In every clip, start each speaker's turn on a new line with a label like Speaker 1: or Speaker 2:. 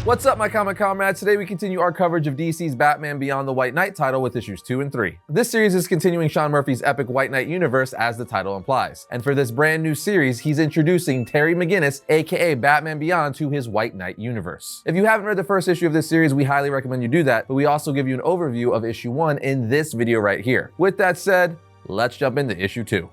Speaker 1: What's up, my comic comrades? Today we continue our coverage of DC's Batman Beyond the White Knight title with issues 2 and 3. This series is continuing Sean Murphy's epic White Knight universe, as the title implies. And for this brand new series, he's introducing Terry McGinnis, aka Batman Beyond, to his White Knight universe. If you haven't read the first issue of this series, we highly recommend you do that, but we also give you an overview of issue 1 in this video right here. With that said, let's jump into issue 2.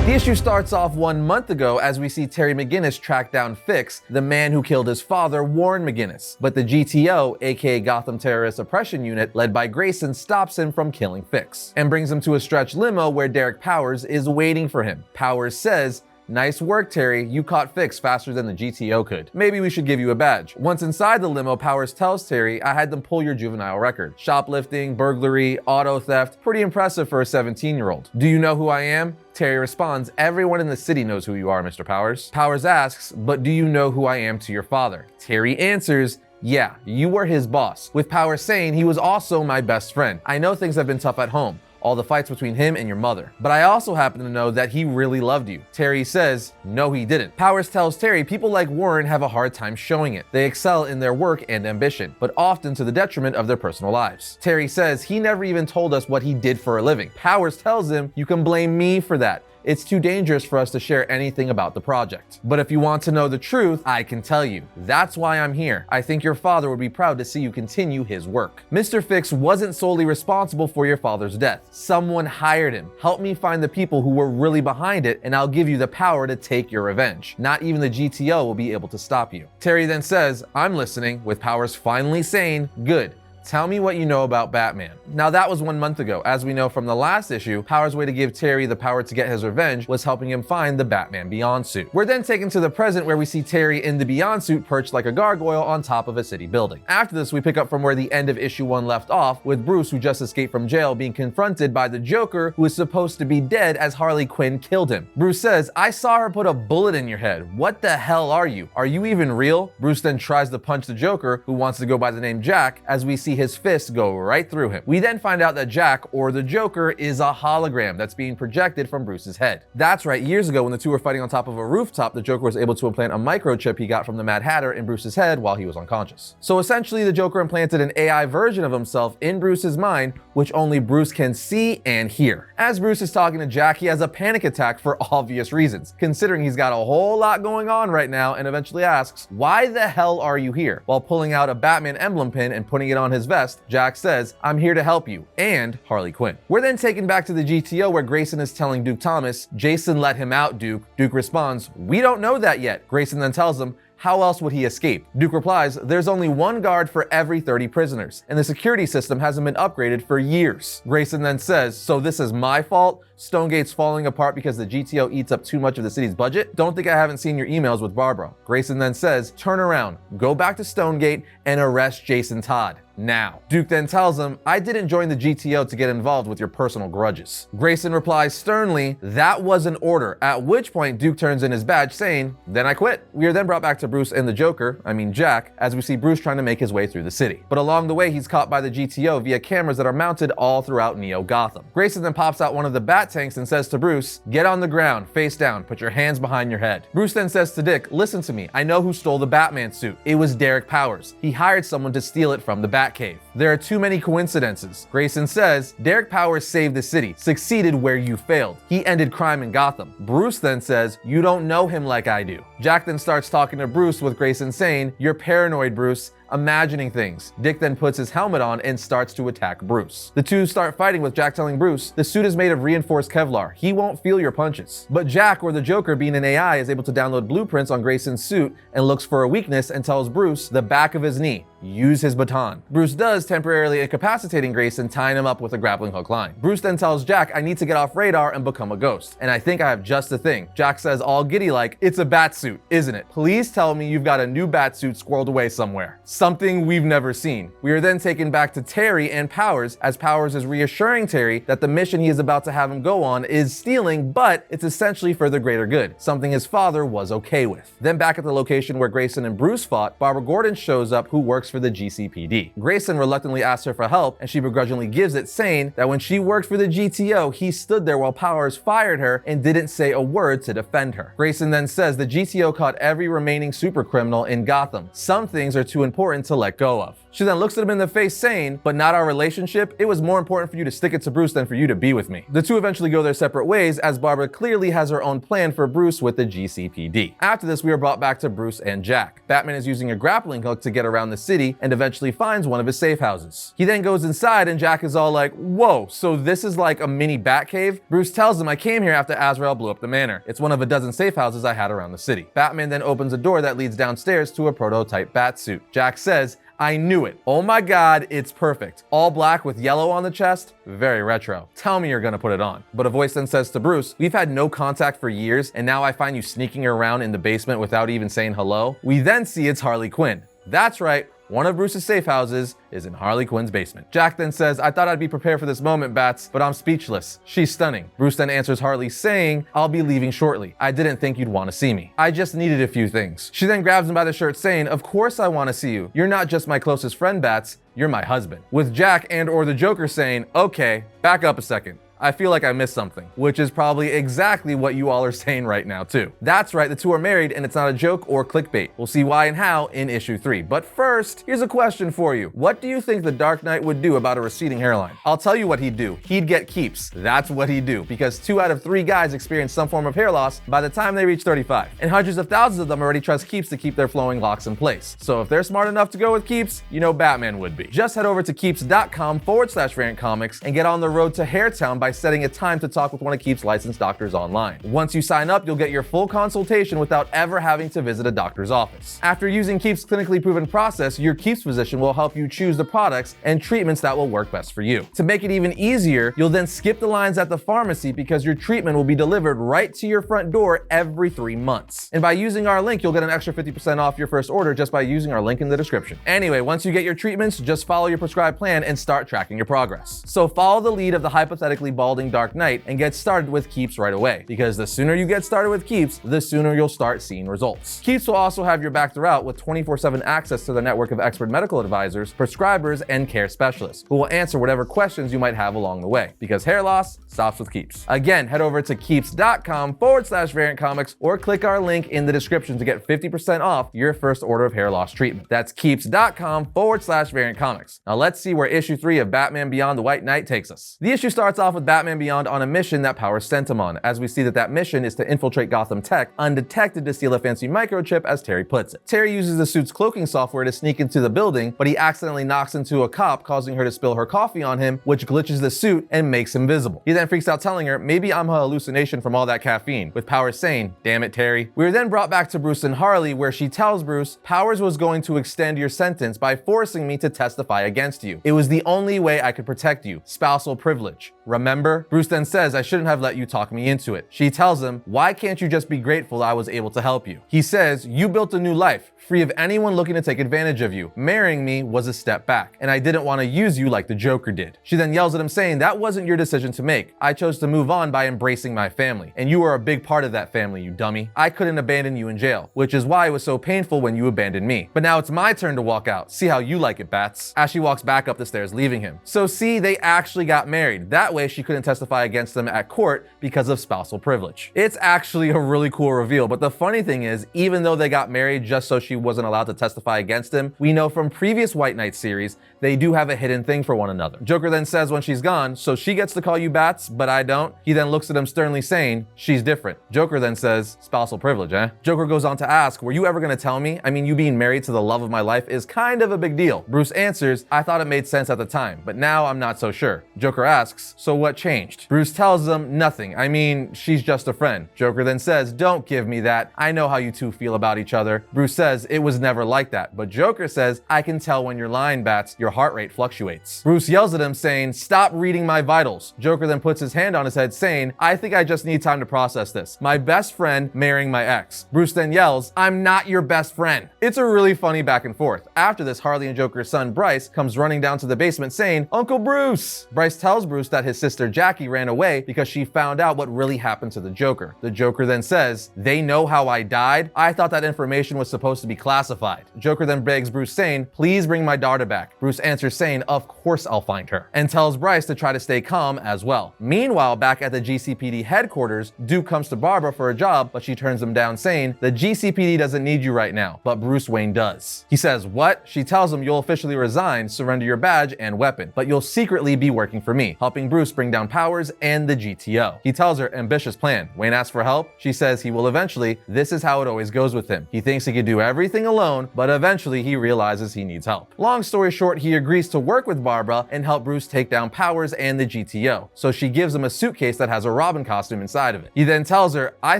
Speaker 1: The issue starts off 1 month ago as we see Terry McGinnis track down Fix, the man who killed his father, Warren McGinnis. But the GTO, aka Gotham Terrorist Oppression Unit, led by Grayson, stops him from killing Fix and brings him to a stretch limo where Derek Powers is waiting for him. Powers says, "Nice work, Terry. You caught Fix faster than the GTO could. Maybe we should give you a badge." Once inside the limo, Powers tells Terry, "I had them pull your juvenile record. Shoplifting, burglary, auto theft. Pretty impressive for a 17-year-old. Do you know who I am?" Terry responds, "Everyone in the city knows who you are, Mr. Powers." Powers asks, "But do you know who I am to your father?" Terry answers, "Yeah, you were his boss," with Powers saying, "He was also my best friend. I know things have been tough at home, all the fights between him and your mother, but I also happen to know that he really loved you." Terry says, "No, he didn't." Powers tells Terry people like Warren have a hard time showing it. They excel in their work and ambition, but often to the detriment of their personal lives. Terry says he never even told us what he did for a living. Powers tells him, "You can blame me for that. It's too dangerous for us to share anything about the project. But if you want to know the truth, I can tell you. That's why I'm here. I think your father would be proud to see you continue his work. Mr. Fix wasn't solely responsible for your father's death. Someone hired him. Help me find the people who were really behind it, and I'll give you the power to take your revenge. Not even the GTO will be able to stop you." Terry then says, "I'm listening," with Powers finally saying, "Good. Tell me what you know about Batman." Now that was 1 month ago. As we know from the last issue, Powers' way to give Terry the power to get his revenge was helping him find the Batman Beyond suit. We're then taken to the present where we see Terry in the Beyond suit perched like a gargoyle on top of a city building. After this, we pick up from where the end of issue 1 left off, with Bruce, who just escaped from jail, being confronted by the Joker, who is supposed to be dead as Harley Quinn killed him. Bruce says, "I saw her put a bullet in your head. What the hell are you? Are you even real?" Bruce then tries to punch the Joker, who wants to go by the name Jack, as we see his fist go right through him. We then find out that Jack, or the Joker, is a hologram that's being projected from Bruce's head. That's right, years ago when the two were fighting on top of a rooftop, the Joker was able to implant a microchip he got from the Mad Hatter in Bruce's head while he was unconscious. So essentially, the Joker implanted an AI version of himself in Bruce's mind, which only Bruce can see and hear. As Bruce is talking to Jack, he has a panic attack for obvious reasons, considering he's got a whole lot going on right now, and eventually asks, "Why the hell are you here?" While pulling out a Batman emblem pin and putting it on his vest, Jack says, "I'm here to help you, and Harley Quinn." We're then taken back to the GTO where Grayson is telling Duke Thomas, "Jason let him out, Duke." Duke responds, "We don't know that yet." Grayson then tells him, "How else would he escape?" Duke replies, "There's only one guard for every 30 prisoners, and the security system hasn't been upgraded for years." Grayson then says, "So this is my fault? Stonegate's falling apart because the GTO eats up too much of the city's budget? Don't think I haven't seen your emails with Barbara." Grayson then says, "Turn around, go back to Stonegate, and arrest Jason Todd. Now." Duke then tells him, "I didn't join the GTO to get involved with your personal grudges." Grayson replies sternly, "That was an order," at which point Duke turns in his badge saying, "Then I quit." We are then brought back to Bruce and the Joker, Jack, as we see Bruce trying to make his way through the city. But along the way, he's caught by the GTO via cameras that are mounted all throughout Neo Gotham. Grayson then pops out one of the bat tanks and says to Bruce, "Get on the ground, face down, put your hands behind your head." Bruce then says to Dick, "Listen to me, I know who stole the Batman suit. It was Derek Powers. He hired someone to steal it from the Batcave. There are too many coincidences." Grayson says, "Derek Powers saved the city, succeeded where you failed. He ended crime in Gotham." Bruce then says, "You don't know him like I do." Jack then starts talking to Bruce, with Grayson saying, "You're paranoid, Bruce. Imagining things." Dick then puts his helmet on and starts to attack Bruce. The two start fighting, with Jack telling Bruce, "The suit is made of reinforced Kevlar. He won't feel your punches." But Jack, or the Joker, being an AI, is able to download blueprints on Grayson's suit and looks for a weakness and tells Bruce the back of his knee. Use his baton. Bruce does, temporarily incapacitating Grayson, tying him up with a grappling hook line. Bruce then tells Jack, "I need to get off radar and become a ghost, and I think I have just the thing." Jack says all giddy like, "It's a bat suit, isn't it? Please tell me you've got a new bat suit squirreled away somewhere. Something we've never seen." We are then taken back to Terry and Powers, as Powers is reassuring Terry that the mission he is about to have him go on is stealing, but it's essentially for the greater good, something his father was okay with. Then back at the location where Grayson and Bruce fought, Barbara Gordon shows up, who works for for the GCPD. Grayson reluctantly asks her for help, and she begrudgingly gives it, saying that when she worked for the GTO, he stood there while Powers fired her and didn't say a word to defend her. Grayson then says the GTO caught every remaining super criminal in Gotham. Some things are too important to let go of. She then looks at him in the face saying, "But not our relationship. It was more important for you to stick it to Bruce than for you to be with me." The two eventually go their separate ways, as Barbara clearly has her own plan for Bruce with the GCPD. After this, we are brought back to Bruce and Jack. Batman is using a grappling hook to get around the city and eventually finds one of his safe houses. He then goes inside and Jack is all like, "Whoa, so this is like a mini Batcave?" Bruce tells him, "I came here after Azrael blew up the manor. It's one of a dozen safe houses I had around the city." Batman then opens a door that leads downstairs to a prototype Batsuit. Jack says, "I knew it. Oh my god, it's perfect. All black with yellow on the chest. Very retro. Tell me you're gonna put it on." But a voice then says to Bruce, "We've had no contact for years, and now I find you sneaking around in the basement without even saying hello." We then see it's Harley Quinn. That's right. One of Bruce's safe houses is in Harley Quinn's basement. Jack then says, "I thought I'd be prepared for this moment, Bats, but I'm speechless. She's stunning." Bruce then answers Harley saying, "I'll be leaving shortly. I didn't think you'd want to see me. I just needed a few things." She then grabs him by the shirt saying, "Of course I want to see you. You're not just my closest friend, Bats. You're my husband." With Jack and or the Joker saying, "Okay, back up a second. I feel like I missed something," which is probably exactly what you all are saying right now too. That's right, the two are married and it's not a joke or clickbait. We'll see why and how in issue 3. But first, here's a question for you. What do you think the Dark Knight would do about a receding hairline? I'll tell you what he'd do. He'd get keeps. That's what he'd do, because 2 out of 3 guys experience some form of hair loss by the time they reach 35. And hundreds of thousands of them already trust keeps to keep their flowing locks in place. So if they're smart enough to go with keeps, you know Batman would be. Just head over to keeps.com/variant comics and get on the road to Hairtown by setting a time to talk with one of Keeps' licensed doctors online. Once you sign up, you'll get your full consultation without ever having to visit a doctor's office. After using Keeps' clinically proven process, your Keeps physician will help you choose the products and treatments that will work best for you. To make it even easier, you'll then skip the lines at the pharmacy because your treatment will be delivered right to your front door every 3 months. And by using our link, you'll get an extra 50% off your first order just by using our link in the description. Anyway, once you get your treatments, just follow your prescribed plan and start tracking your progress. So follow the lead of the hypothetically balding Dark Knight and get started with Keeps right away, because the sooner you get started with Keeps, the sooner you'll start seeing results. Keeps will also have your back throughout with 24/7 access to their network of expert medical advisors, prescribers, and care specialists who will answer whatever questions you might have along the way, because hair loss stops with Keeps. Again, head over to keeps.com/variant comics or click our link in the description to get 50% off your first order of hair loss treatment. That's keeps.com/variant comics. Now let's see where issue 3 of Batman Beyond the White Knight takes us. The issue starts off with Batman Beyond on a mission that Powers sent him on, as we see that mission is to infiltrate Gotham Tech undetected to steal a fancy microchip, as Terry puts it. Terry uses the suit's cloaking software to sneak into the building, but he accidentally knocks into a cop, causing her to spill her coffee on him, which glitches the suit and makes him visible. He then freaks out, telling her, "Maybe I'm a hallucination from all that caffeine," with Powers saying, "Damn it, Terry." We are then brought back to Bruce and Harley, where she tells Bruce, "Powers was going to extend your sentence by forcing me to testify against you. It was the only way I could protect you. Spousal privilege. Remember?" Bruce then says, "I shouldn't have let you talk me into it." She tells him, "Why can't you just be grateful I was able to help you?" He says, "You built a new life, free of anyone looking to take advantage of you. Marrying me was a step back, and I didn't want to use you like the Joker did." She then yells at him saying, "That wasn't your decision to make. I chose to move on by embracing my family, and you are a big part of that family, you dummy. I couldn't abandon you in jail, which is why it was so painful when you abandoned me. But now it's my turn to walk out. See how you like it, Bats." As she walks back up the stairs, leaving him. So see, they actually got married. That way she couldn't testify against them at court because of spousal privilege. It's actually a really cool reveal, but the funny thing is, even though they got married just so she wasn't allowed to testify against him, we know from previous White Knight series, they do have a hidden thing for one another. Joker then says when she's gone, "So she gets to call you Bats, but I don't?" He then looks at him sternly saying, "She's different." Joker then says, "Spousal privilege, eh?" Joker goes on to ask, "Were you ever gonna tell me? I mean, you being married to the love of my life is kind of a big deal." Bruce answers, "I thought it made sense at the time, but now I'm not so sure." Joker asks, "So what changed?" Bruce tells him, "Nothing. I mean, she's just a friend." Joker then says, "Don't give me that. I know how you two feel about each other." Bruce says, "It was never like that." But Joker says, "I can tell when you're lying, Bats. Your heart rate fluctuates." Bruce yells at him saying, "Stop reading my vitals." Joker then puts his hand on his head saying, "I think I just need time to process this. My best friend marrying my ex." Bruce then yells, "I'm not your best friend." It's a really funny back and forth. After this, Harley and Joker's son Bryce comes running down to the basement saying, "Uncle Bruce!" Bryce tells Bruce that his sister sister Jackie ran away because she found out what really happened to the Joker. The Joker then says, "They know how I died? I thought that information was supposed to be classified." Joker then begs Bruce, saying, "Please bring my daughter back." Bruce answers saying, "Of course I'll find her," and tells Bryce to try to stay calm as well. Meanwhile, back at the GCPD headquarters, Duke comes to Barbara for a job, but she turns him down, saying, "The GCPD doesn't need you right now, but Bruce Wayne does." He says, "What?" She tells him, "You'll officially resign, surrender your badge and weapon, but you'll secretly be working for me, helping Bruce bring down Powers and the GTO." He tells her, "Ambitious plan." Wayne asks for help. She says he will eventually. This is how it always goes with him. He thinks he can do everything alone, but eventually he realizes he needs help. Long story short, he agrees to work with Barbara and help Bruce take down Powers and the GTO. So she gives him a suitcase that has a Robin costume inside of it. He then tells her, "I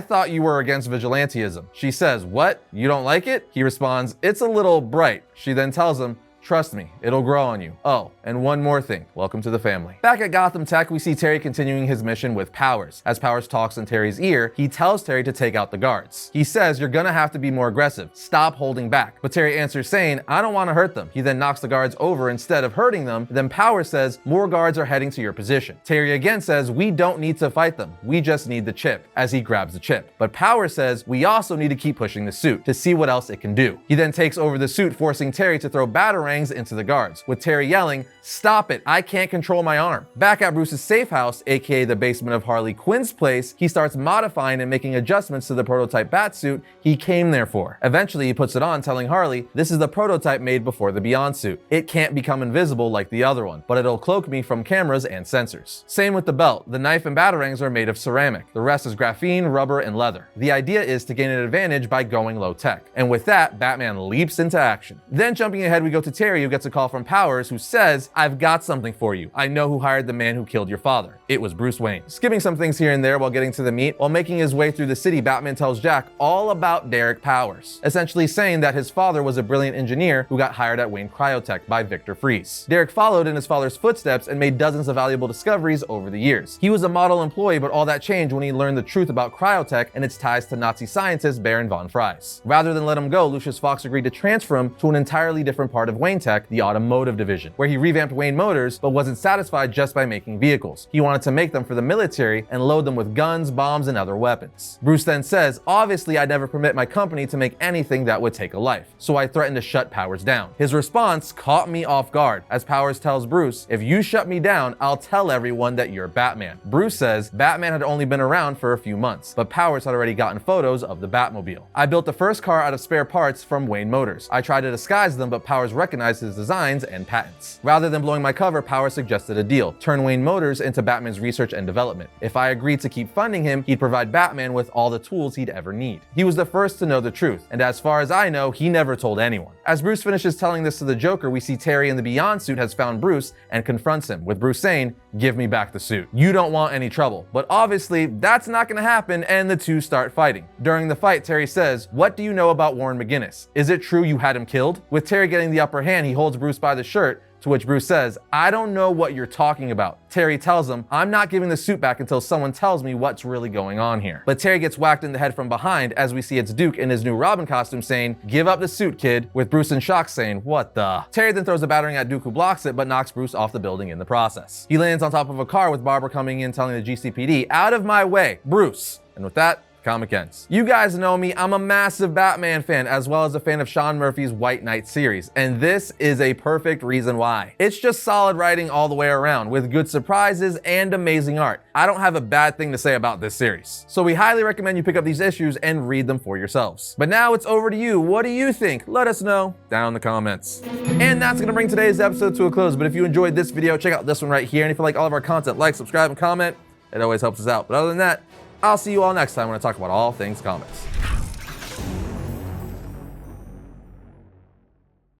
Speaker 1: thought you were against vigilantism." She says, "What? You don't like it?" He responds, "It's a little bright." She then tells him, "Trust me, it'll grow on you. Oh, and one more thing. Welcome to the family." Back at Gotham Tech, we see Terry continuing his mission with Powers. As Powers talks in Terry's ear, he tells Terry to take out the guards. He says, "You're gonna have to be more aggressive. Stop holding back." But Terry answers saying, "I don't want to hurt them." He then knocks the guards over instead of hurting them. Then Powers says, "More guards are heading to your position." Terry again says, "We don't need to fight them. We just need the chip," as he grabs the chip. But Powers says, "We also need to keep pushing the suit to see what else it can do." He then takes over the suit, forcing Terry to throw batarangs into the guards, with Terry yelling, "Stop it, I can't control my arm." Back at Bruce's safe house, aka the basement of Harley Quinn's place, he starts modifying and making adjustments to the prototype batsuit he came there for. Eventually he puts it on, telling Harley, "This is the prototype made before the Beyond suit. It can't become invisible like the other one, but it'll cloak me from cameras and sensors." Same with the belt. The knife and batarangs are made of ceramic. The rest is graphene, rubber, and leather. The idea is to gain an advantage by going low tech. And with that, Batman leaps into action. Then jumping ahead, we go to Terry, who gets a call from Powers, who says, "I've got something for you. I know who hired the man who killed your father. It was Bruce Wayne." Skipping some things here and there while getting to the meat, while making his way through the city, Batman tells Jack all about Derek Powers, essentially saying that his father was a brilliant engineer who got hired at Wayne Cryotech by Victor Fries. Derek followed in his father's footsteps and made dozens of valuable discoveries over the years. He was a model employee, but all that changed when he learned the truth about Cryotech and its ties to Nazi scientist Baron von Fries. Rather than let him go, Lucius Fox agreed to transfer him to an entirely different part of Wayne Tech, the automotive division, where he revamped Wayne Motors, but wasn't satisfied just by making vehicles. He wanted to make them for the military and load them with guns, bombs, and other weapons. Bruce then says, "Obviously I'd never permit my company to make anything that would take a life, so I threatened to shut Powers down." His response caught me off guard, as Powers tells Bruce, "If you shut me down, I'll tell everyone that you're Batman." Bruce says Batman had only been around for a few months, but Powers had already gotten photos of the Batmobile. "I built the first car out of spare parts from Wayne Motors. I tried to disguise them, but Powers recognized his designs and patents. Rather than blowing my cover, Powers suggested a deal: turn Wayne Motors into Batman's research and development. If I agreed to keep funding him, he'd provide Batman with all the tools he'd ever need. He was the first to know the truth, and as far as I know, he never told anyone." As Bruce finishes telling this to the Joker, we see Terry in the Beyond suit has found Bruce and confronts him, with Bruce saying, "Give me back the suit. You don't want any trouble." But obviously, that's not gonna happen, and the two start fighting. During the fight, Terry says, "What do you know about Warren McGinnis? Is it true you had him killed?" With Terry getting the upper hand, he holds Bruce by the shirt, to which Bruce says, "I don't know what you're talking about." Terry tells him, "I'm not giving the suit back until someone tells me what's really going on here." But Terry gets whacked in the head from behind, as we see it's Duke in his new Robin costume saying, "Give up the suit, kid," with Bruce in shock saying, "What the?" Terry then throws a battering at Duke, who blocks it, but knocks Bruce off the building in the process. He lands on top of a car, with Barbara coming in telling the GCPD, "Out of my way, Bruce." And with that, comic ends. You guys know me, I'm a massive Batman fan, as well as a fan of Sean Murphy's White Knight series, and this is a perfect reason why. It's just solid writing all the way around, with good surprises and amazing art. I don't have a bad thing to say about this series. So we highly recommend you pick up these issues and read them for yourselves. But now it's over to you. What do you think? Let us know down in the comments. And that's gonna bring today's episode to a close, but if you enjoyed this video, check out this one right here, and if you like all of our content, like, subscribe, and comment. It always helps us out. But other than that, I'll see you all next time when I talk about all things comics.